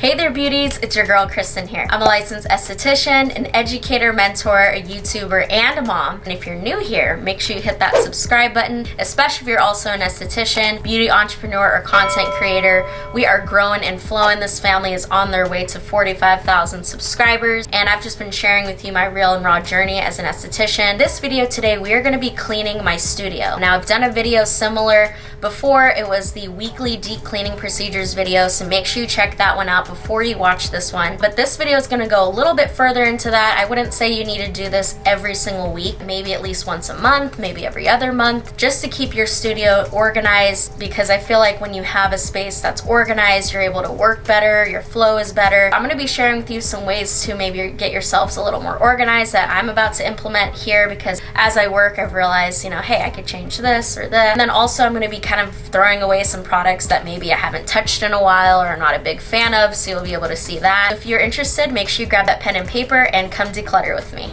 Hey there beauties, it's your girl Kristen here. I'm a licensed esthetician, an educator, mentor, a YouTuber, and a mom. And if you're new here, make sure you hit that subscribe button, especially if you're also an esthetician, beauty entrepreneur, or content creator. We are growing and flowing. This family is on their way to 45,000 subscribers, and I've just been sharing with you my real and raw journey as an esthetician. This video today, we are going to be cleaning my studio. Now, I've done a video similar before. It was the weekly deep cleaning procedures video, so make sure you check that one out before you watch this one. But this video is going to go a little bit further into that. I wouldn't say you need to do this every single week, maybe at least once a month, maybe every other month, just to keep your studio organized, because I feel like when you have a space that's organized, you're able to work better, your flow is better. I'm going to be sharing with you some ways to maybe get yourselves a little more organized that I'm about to implement here, because as I work, I've realized, hey, I could change this or that. And then also I'm going to be kind of throwing away some products that maybe I haven't touched in a while or I'm not a big fan of, so you'll be able to see that. If you're interested, make sure you grab that pen and paper and come declutter with me.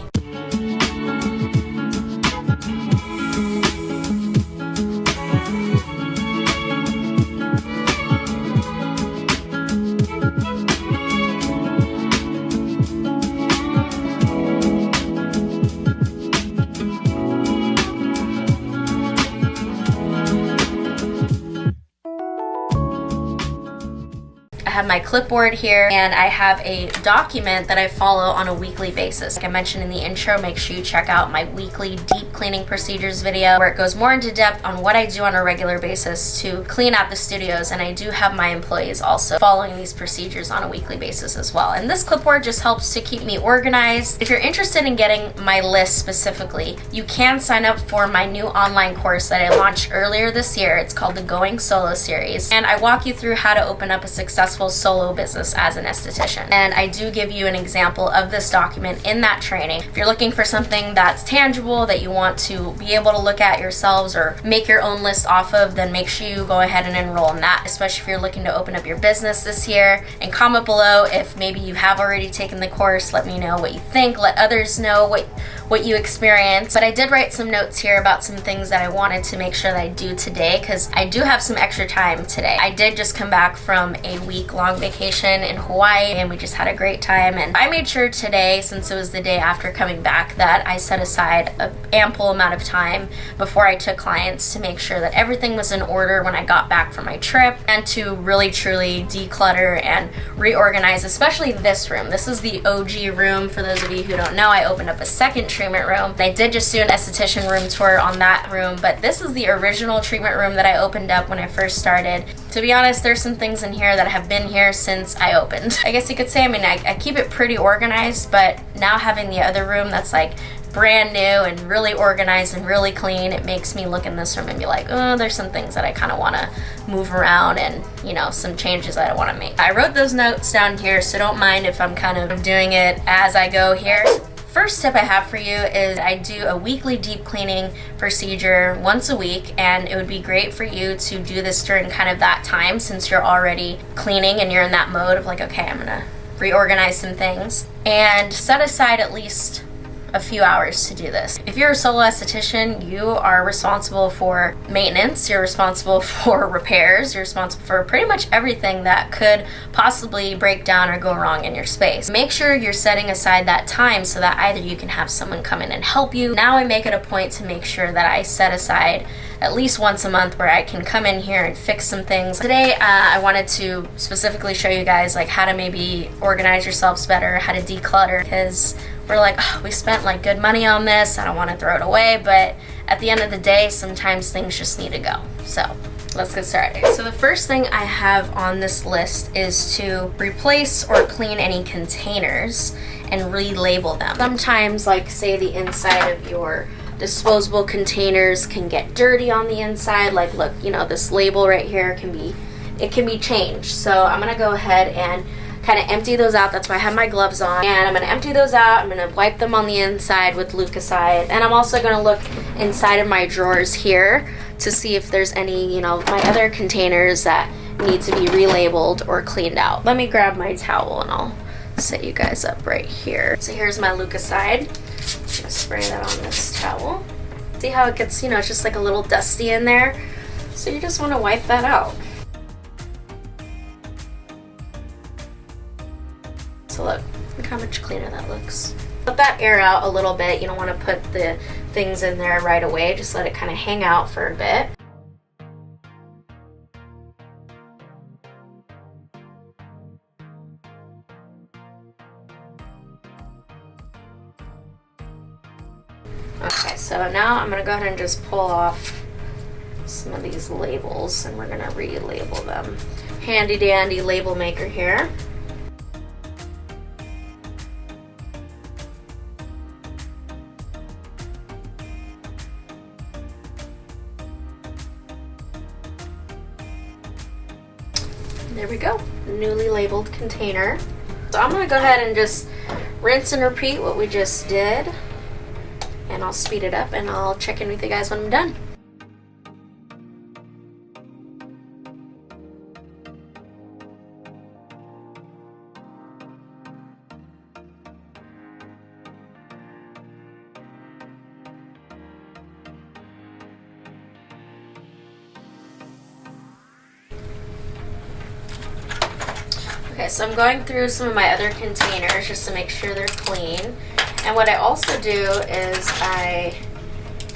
I have my clipboard here, and I have a document that I follow on a weekly basis. Like I mentioned in the intro, make sure you check out my weekly deep cleaning procedures video where it goes more into depth on what I do on a regular basis to clean out the studios, and I do have my employees also following these procedures on a weekly basis as well. And this clipboard just helps to keep me organized. If you're interested in getting my list specifically, you can sign up for my new online course that I launched earlier this year. It's called the Going Solo Series, and I walk you through how to open up a successful solo business as an esthetician. And I do give you an example of this document in that training. If you're looking for something that's tangible that you want to be able to look at yourselves or make your own list off of, then make sure you go ahead and enroll in that, especially if you're looking to open up your business this year. And comment below if maybe you have already taken the course. Let me know what you think. Let others know what you experience. But I did write some notes here about some things that I wanted to make sure that I do today, because I do have some extra time today. I did just come back from a week-long vacation in Hawaii, and we just had a great time. And I made sure today, since it was the day after coming back, that I set aside an ample amount of time before I took clients to make sure that everything was in order when I got back from my trip, and to really truly declutter and reorganize, especially this room. This is the OG room. For those of you who don't know, I opened up a second treatment room. I did just do an esthetician room tour on that room, but this is the original treatment room that I opened up when I first started. To be honest, there's some things in here that have been here since I opened. I guess you could say, I keep it pretty organized, but now having the other room that's like brand new and really organized and really clean, it makes me look in this room and be like, oh, there's some things that I kind of want to move around and, some changes that I want to make. I wrote those notes down here, so don't mind if I'm kind of doing it as I go here. First tip I have for you is I do a weekly deep cleaning procedure once a week, and it would be great for you to do this during kind of that time, since you're already cleaning and you're in that mode of like, okay, I'm gonna reorganize some things, and set aside at least a few hours to do this. If you're a solo esthetician, you are responsible for maintenance, you're responsible for repairs, you're responsible for pretty much everything that could possibly break down or go wrong in your space. Make sure you're setting aside that time so that either you can have someone come in and help you. Now I make it a point to make sure that I set aside at least once a month where I can come in here and fix some things. Today, I wanted to specifically show you guys like how to maybe organize yourselves better, how to declutter, because we're like, oh, we spent like good money on this, I don't want to throw it away, but at the end of the day, sometimes things just need to go. So let's get started. So the first thing I have on this list is to replace or clean any containers and relabel them. Sometimes, like say the inside of your disposable containers can get dirty on the inside. Like look, this label right here can be changed. So I'm gonna go ahead and kind of empty those out. That's why I have my gloves on, and I'm gonna empty those out. I'm gonna wipe them on the inside with Lucaside, and I'm also gonna look inside of my drawers here to see if there's any, my other containers that need to be relabeled or cleaned out. Let me grab my towel and I'll set you guys up right here. So here's my Lucaside. I'm gonna spray that on this towel. See how it gets, it's just like a little dusty in there. So you just want to wipe that out. So look how much cleaner that looks. Let that air out a little bit. You don't want to put the things in there right away. Just let it kind of hang out for a bit. Okay, so now I'm going to go ahead and just pull off some of these labels and we're going to relabel them. Handy dandy label maker here. There we go, newly labeled container. So I'm going to go ahead and just rinse and repeat what we just did. And I'll speed it up and I'll check in with you guys when I'm done. Okay, so I'm going through some of my other containers just to make sure they're clean. And what I also do is I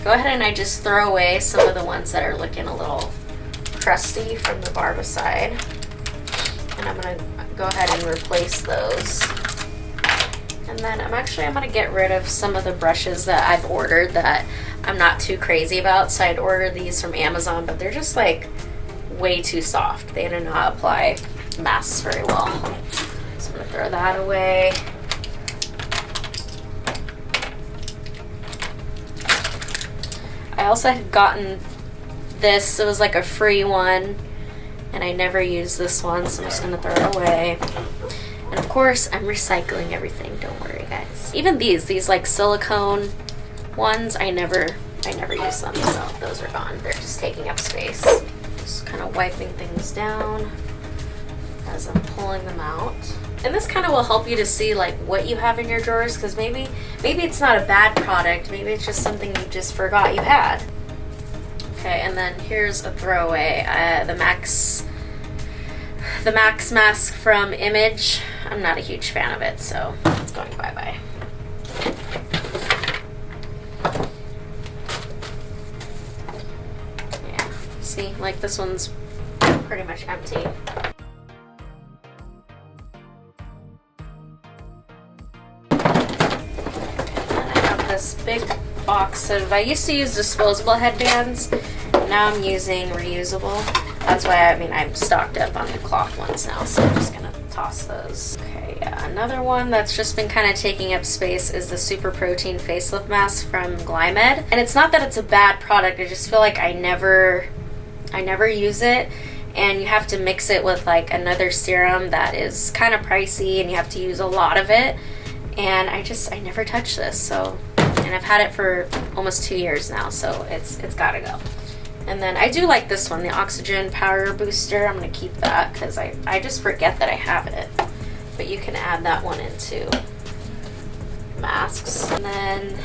go ahead and I just throw away some of the ones that are looking a little crusty from the barbicide. And I'm going to go ahead and replace those. And then I'm going to get rid of some of the brushes that I've ordered that I'm not too crazy about. So I'd ordered these from Amazon, but they're just like way too soft. They do not apply masks very well. So I'm going to throw that away. I also had gotten this, it was like a free one, and I never used this one, so I'm just gonna throw it away. And of course, I'm recycling everything, don't worry guys. Even these like silicone ones, I never use them, so those are gone. They're just taking up space. Just kind of wiping things down as I'm pulling them out. And this kind of will help you to see like what you have in your drawers, because maybe it's not a bad product, maybe it's just something you just forgot you had. Okay, and then here's a throwaway. The Max mask from Image. I'm not a huge fan of it, so it's going bye-bye. Yeah, see, like this one's pretty much empty. This big box of, I used to use disposable headbands, now I'm using reusable. That's why I'm stocked up on the cloth ones now, so I'm just gonna toss those. Okay, yeah, another one that's just been kind of taking up space is the Super Protein Facelift Mask from Glymed. And it's not that it's a bad product, I just feel like I never use it, and you have to mix it with like another serum that is kind of pricey and you have to use a lot of it, and I never touch this. So, and I've had it for almost 2 years now, so it's gotta go. And then I do like this one, the Oxygen Power Booster. I'm gonna keep that because I just forget that I have it. But you can add that one into masks. And then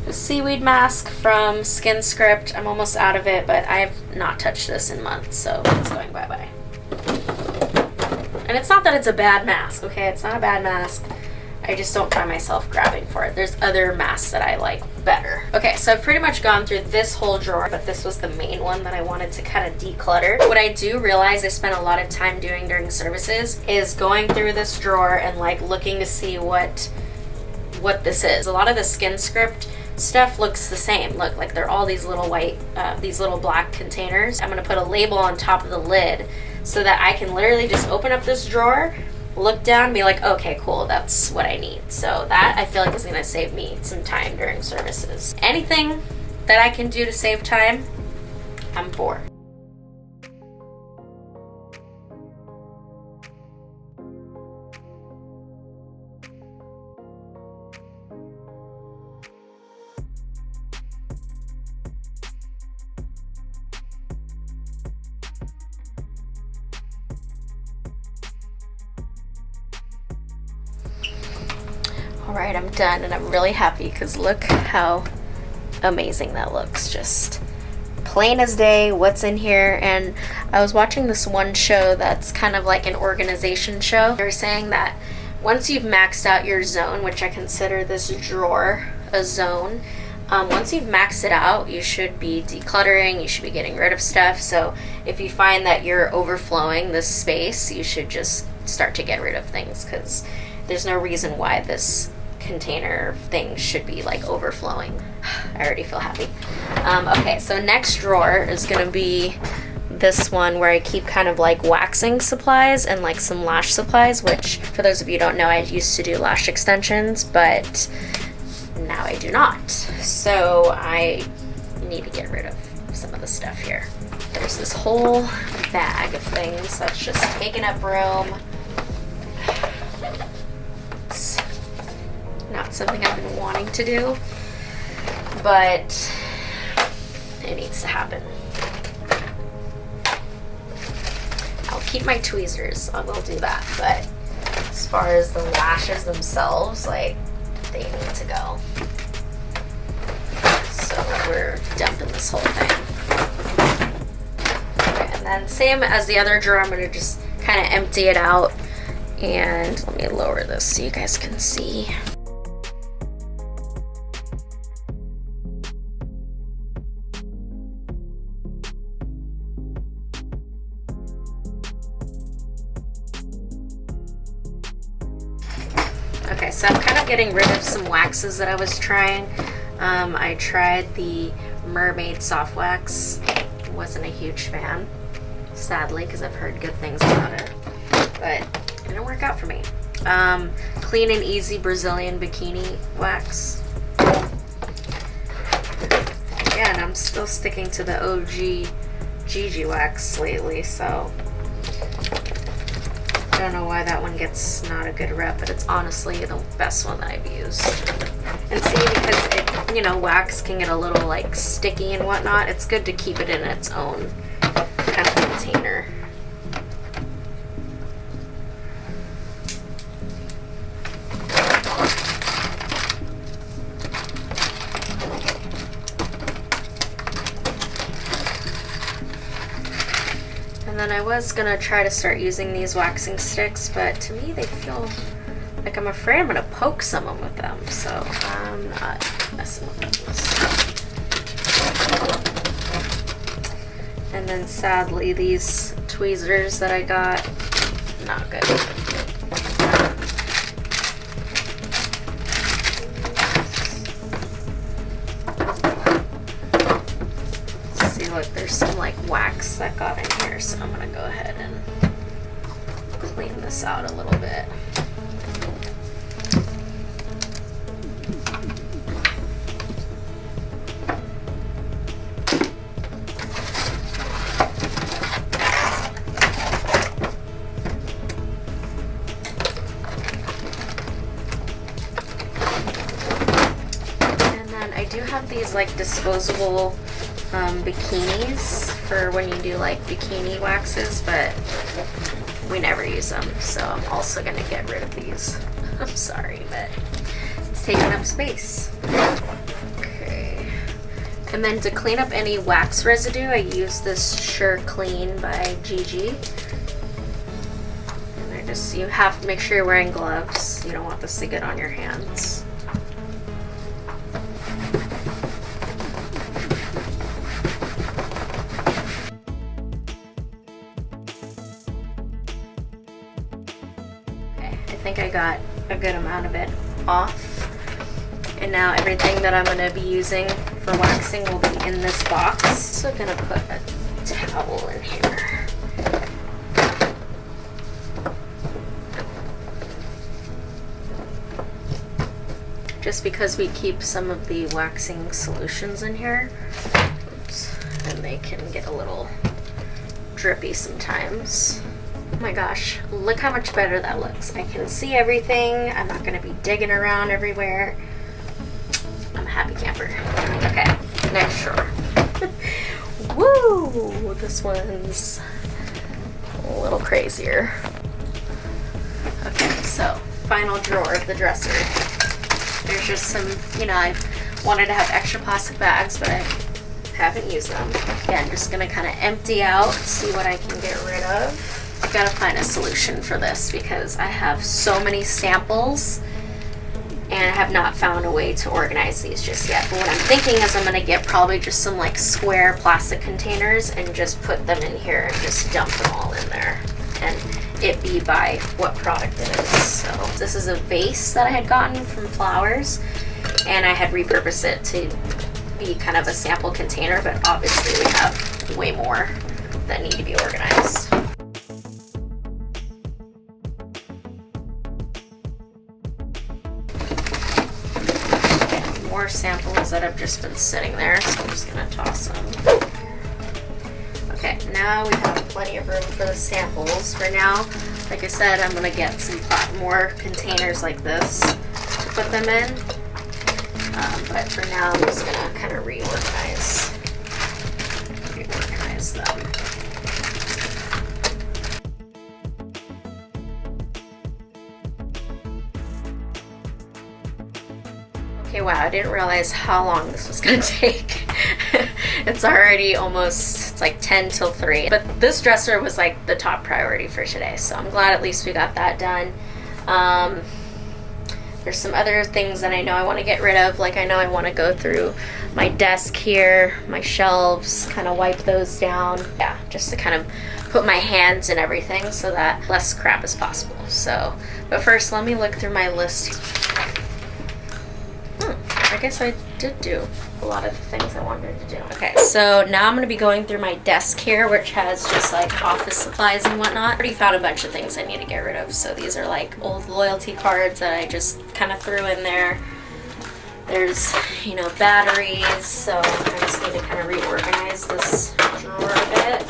the Seaweed Mask from Skin Script. I'm almost out of it, but I've not touched this in months, so it's going bye-bye. And it's not that it's a bad mask, okay? It's not a bad mask. I just don't find myself grabbing for it. There's other masks that I like better. Okay, so I've pretty much gone through this whole drawer, but this was the main one that I wanted to kind of declutter. What I do realize I spent a lot of time doing during services is going through this drawer and like looking to see what this is. A lot of the Skin Script stuff looks the same. Look, like they're all these little white, these little black containers. I'm gonna put a label on top of the lid so that I can literally just open up this drawer, look down, and be like, okay, cool, that's what I need. So that I feel like is gonna save me some time during services. Anything that I can do to save time, I'm for. Alright, I'm done, and I'm really happy because look how amazing that looks. Just plain as day, what's in here. And I was watching this one show that's kind of like an organization show. They were saying that once you've maxed out your zone, which I consider this drawer a zone, once you've maxed it out, you should be decluttering, you should be getting rid of stuff. So if you find that you're overflowing this space, you should just start to get rid of things, because there's no reason why this container thing should be like overflowing. I already feel happy. Okay, so next drawer is gonna be this one where I keep kind of like waxing supplies and like some lash supplies, which for those of you who don't know, I used to do lash extensions, but now I do not. So I need to get rid of some of the stuff here. There's this whole bag of things that's just taking up room. It's not something I've been wanting to do, but it needs to happen. I'll keep my tweezers, I will do that, but as far as the lashes themselves, like, they need to go. So we're dumping this whole thing. Okay, and then same as the other drawer, I'm gonna just kind of empty it out. And let me lower this so you guys can see. Okay, so I'm kind of getting rid of some waxes that I was trying. I tried the Mermaid Soft Wax. Wasn't a huge fan, sadly, because I've heard good things about it. But it didn't work out for me. Clean and Easy Brazilian Bikini Wax. Again, I'm still sticking to the OG Gigi Wax lately, so I don't know why that one gets not a good rep, but it's honestly the best one that I've used. And see, because it, you know, wax can get a little like sticky and whatnot, it's good to keep it in its own kind of container. And then I was gonna try to start using these waxing sticks, but to me they feel like I'm afraid I'm gonna poke someone with them, so I'm not messing with those. And then sadly, these tweezers that I got, not good. See, look, there's some like wax that got in here, so I'm gonna go ahead and clean this out a little bit. These like disposable bikinis for when you do like bikini waxes, but we never use them, so I'm also gonna get rid of these. I'm sorry, but it's taking up space. Okay, and then to clean up any wax residue, I use this Sure Clean by Gigi. And I just, you have to make sure you're wearing gloves. You don't want this to get on your hands. I think I got a good amount of it off. And now everything that I'm going to be using for waxing will be in this box. So I'm going to put a towel in here. Just because we keep some of the waxing solutions in here. Oops. And they can get a little drippy sometimes. Oh my gosh, look how much better that looks. I can see everything. I'm not going to be digging around everywhere. I'm a happy camper. Okay, next drawer. Woo! This one's a little crazier. Okay, so final drawer of the dresser. There's just some, you know, I wanted to have extra plastic bags, but I haven't used them. Again, just going to kind of empty out, see what I can get rid of. gotta find a solution for this because I have so many samples and I have not found a way to organize these just yet. But what I'm thinking is I'm gonna get probably just some like square plastic containers and just put them in here and just dump them all in there. And it be by what product it is. So this is a vase that I had gotten from Flowers, and I had repurposed it to be kind of a sample container, but obviously we have way more that need to be organized. Okay, more samples that have just been sitting there, so I'm just gonna toss them. Okay, now we have plenty of room for the samples. For now, like I said, I'm gonna get some more containers like this to put them in. But for now, I'm just gonna kind of reorganize them. Okay, wow, I didn't realize how long this was gonna take. It's already almost, it's like 10 till 3. But this dresser was like the top priority for today, so I'm glad at least we got that done. There's some other things that I know I want to get rid of, like I know I want to go through my desk here, my shelves, kind of wipe those down. Yeah, just to kind of put my hands in everything so that less crap as possible. So, but first let me look through my list. I guess I did do a lot of the things I wanted to do. Okay, so now I'm going to be going through my desk here, which has just like office supplies and whatnot. I already found a bunch of things I need to get rid of. So these are like old loyalty cards that I just kind of threw in there. There's, you know, batteries, so I just need to kind of reorganize this drawer a bit.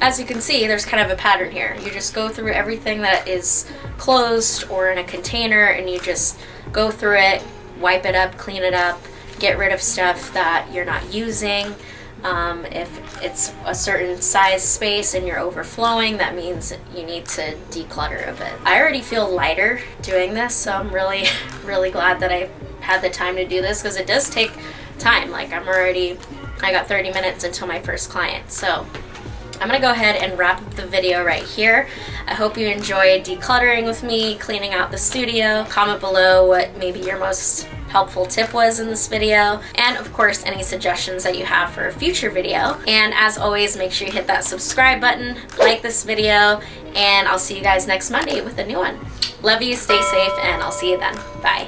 As you can see, there's kind of a pattern here. You just go through everything that is closed or in a container and you just go through it, wipe it up, clean it up, get rid of stuff that you're not using. If it's a certain size space and you're overflowing, that means you need to declutter a bit. I already feel lighter doing this, so I'm really, really glad that I had the time to do this because it does take time. Like I got 30 minutes until my first client. So I'm gonna go ahead and wrap up the video right here. I hope you enjoyed decluttering with me, cleaning out the studio. Comment below what maybe your most helpful tip was in this video, and of course any suggestions that you have for a future video. And as always, make sure you hit that subscribe button, like this video, and I'll see you guys next Monday with a new one. Love you, stay safe, and I'll see you then. Bye.